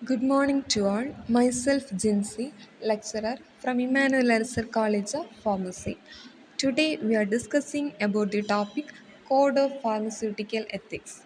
Good morning to all. Myself Jincy, lecturer from Emmanuel Elser College of Pharmacy. Today we are discussing about the topic Code of Pharmaceutical Ethics.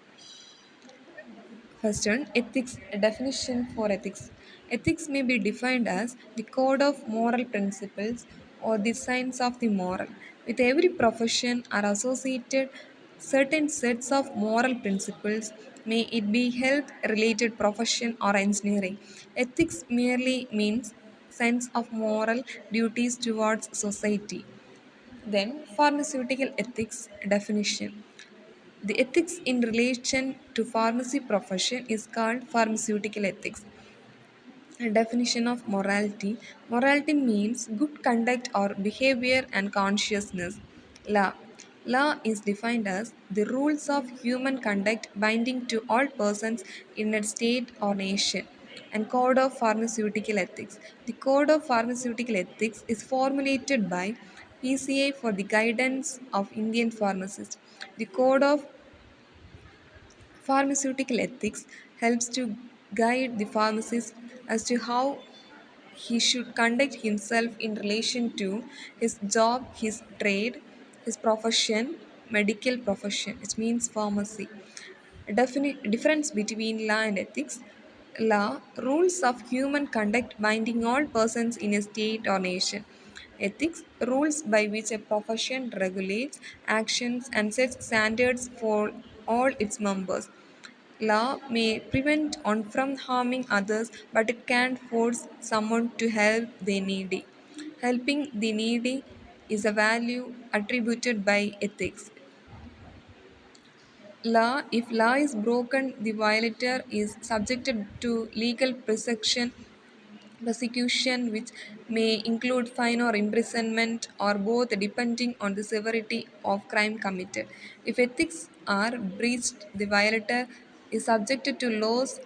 First one, ethics definition for ethics. Ethics may be defined as the code of moral principles or the science of the moral. With every profession are associated certain sets of moral principles, may it be health related profession or engineering. Ethics merely means sense of moral duties towards society. Then pharmaceutical ethics definition. The ethics in relation to pharmacy profession is called pharmaceutical ethics. A definition of morality. Morality means good conduct or behavior and consciousness. Law. Law is defined as the rules of human conduct binding to all persons in a state or nation. And Code of Pharmaceutical Ethics. The Code of Pharmaceutical Ethics is formulated by PCA for the guidance of Indian pharmacists. The Code of Pharmaceutical ethics helps to guide the pharmacist as to how he should conduct himself in relation to his job, his trade, his profession, medical profession, which means pharmacy. Difference between law and ethics. Law, rules of human conduct binding all persons in a state or nation. Ethics, rules by which a profession regulates actions and sets standards for all its members. Law may prevent one from harming others, but it can force someone to help the needy. Helping the needy is a value attributed by ethics. Law, if law is broken, the violator is subjected to legal persecution, which may include fine or imprisonment, or both, depending on the severity of crime committed. If ethics are breached, the violator is subjected to laws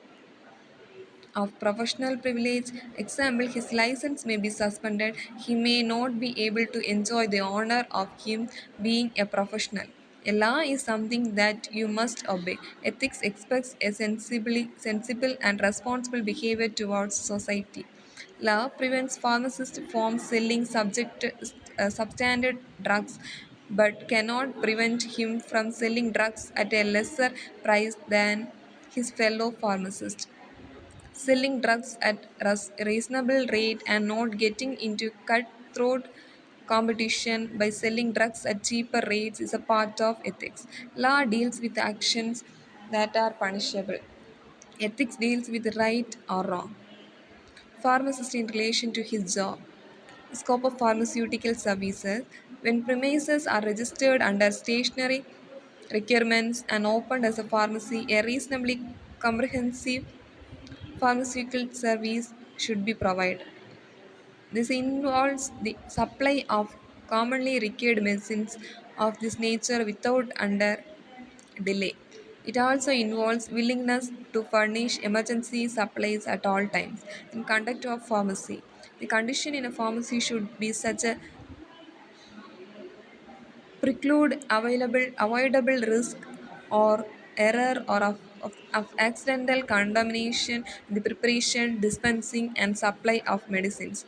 of professional privilege. Example, his license may be suspended. He may not be able to enjoy the honor of him being a professional. A law is something that you must obey. Ethics expects a sensible and responsible behavior towards society. Law prevents pharmacists from selling substandard drugs but cannot prevent him from selling drugs at a lesser price than his fellow pharmacist. Selling drugs at reasonable rate and not getting into cutthroat competition by selling drugs at cheaper rates is a part of ethics. Law deals with actions that are punishable. Ethics deals with right or wrong. Pharmacist in relation to his job. Scope of pharmaceutical services. When premises are registered under stationary requirements and opened as a pharmacy, a reasonably comprehensive pharmaceutical service should be provided. This involves the supply of commonly required medicines of this nature without under delay. It also involves willingness to furnish emergency supplies at all times. In conduct of pharmacy, the condition in a pharmacy should be such a preclude avoidable risk or error or of accidental contamination in the preparation, dispensing, and supply of medicines.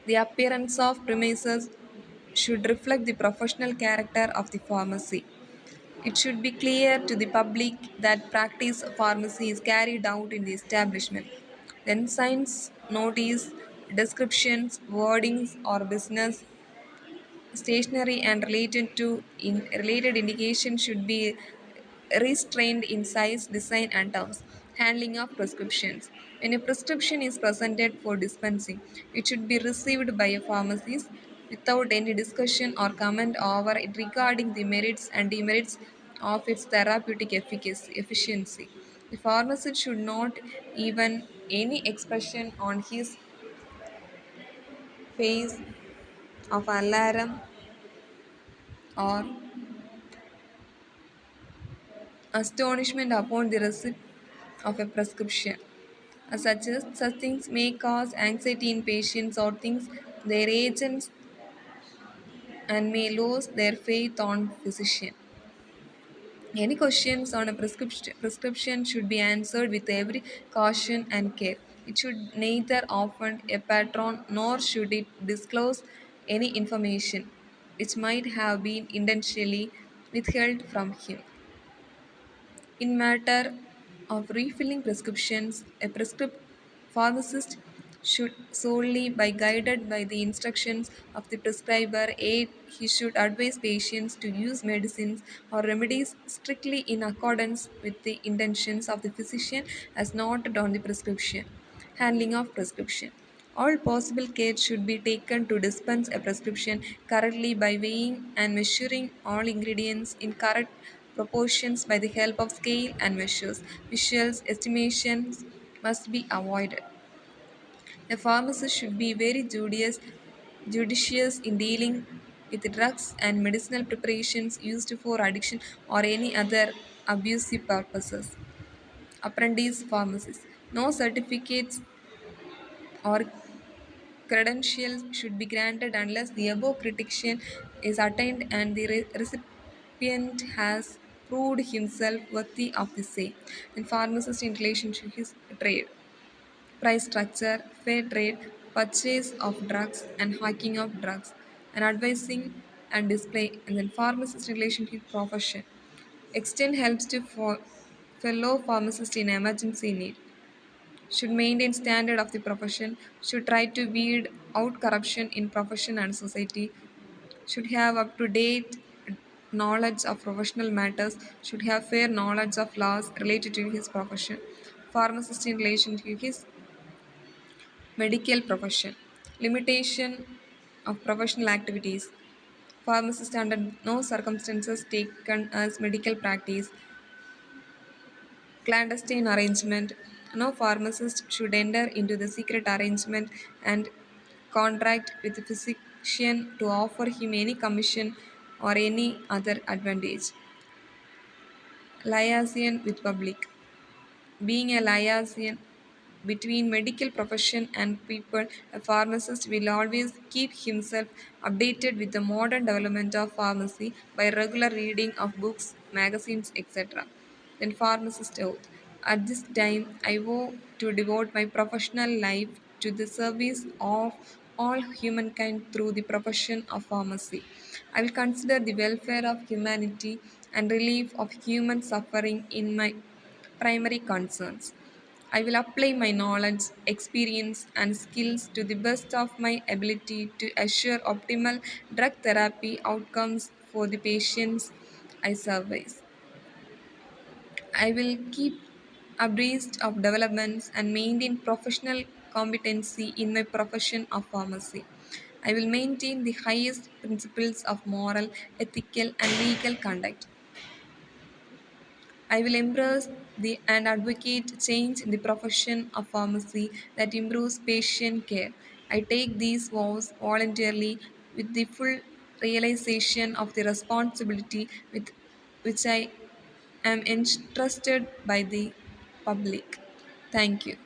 The appearance of premises should reflect the professional character of the pharmacy. It should be clear to the public that practice of pharmacy is carried out in the establishment. Then signs, notice, descriptions, wordings, or business stationary and related indication should be restrained in size, design, and terms. Handling of prescriptions. When a prescription is presented for dispensing, it should be received by a pharmacist without any discussion or comment over it regarding the merits and demerits of its therapeutic efficiency. The pharmacist should not even any expression on his face of alarm or astonishment upon the receipt of a prescription. Such things may cause anxiety in patients or things their agents and may lose their faith on physician. Any questions on a prescription should be answered with every caution and care. It should neither offend a patron nor should it disclose any information which might have been intentionally withheld from him. In matter of refilling prescriptions, a pharmacist should solely by guided by the instructions of the prescriber aid he should advise patients to use medicines or remedies strictly in accordance with the intentions of the physician as noted on the prescription. Handling of prescription. All possible care should be taken to dispense a prescription correctly by weighing and measuring all ingredients in correct proportions by the help of scale and measures. Visuals estimations must be avoided. A pharmacist should be very judicious in dealing with drugs and medicinal preparations used for addiction or any other abusive purposes. Apprentice pharmacists. No certificates or credentials should be granted unless the above criterion is attained and the recipient has proved himself worthy of the same. Then pharmacist in relation to his trade, price structure, fair trade, purchase of drugs and hacking of drugs, and advising and display, and then pharmacist in relation to his profession. Extend helps to fellow pharmacists in emergency need, should maintain standard of the profession, should try to weed out corruption in profession and society, should have up to date knowledge of professional matters, should have fair knowledge of laws related to his profession. Pharmacist in relation to his medical profession. Limitation of professional activities. Pharmacist under no circumstances taken as medical practice. Clandestine arrangement. No pharmacist should enter into the secret arrangement and contract with the physician to offer him any commission or any other advantage. Liaison with public. Being a liaison between medical profession and people, a pharmacist will always keep himself updated with the modern development of pharmacy by regular reading of books, magazines, etc. Then pharmacist oath. At this time, I vow to devote my professional life to the service of all humankind through the profession of pharmacy. I will consider the welfare of humanity and relief of human suffering in my primary concerns. I will apply my knowledge, experience, and skills to the best of my ability to assure optimal drug therapy outcomes for the patients I service. I will keep abreast of developments and maintain professional competency in my profession of pharmacy. I will maintain the highest principles of moral, ethical, and legal conduct. I will embrace and advocate change in the profession of pharmacy that improves patient care. I take these vows voluntarily with the full realization of the responsibility with which I am entrusted by the public. Thank you.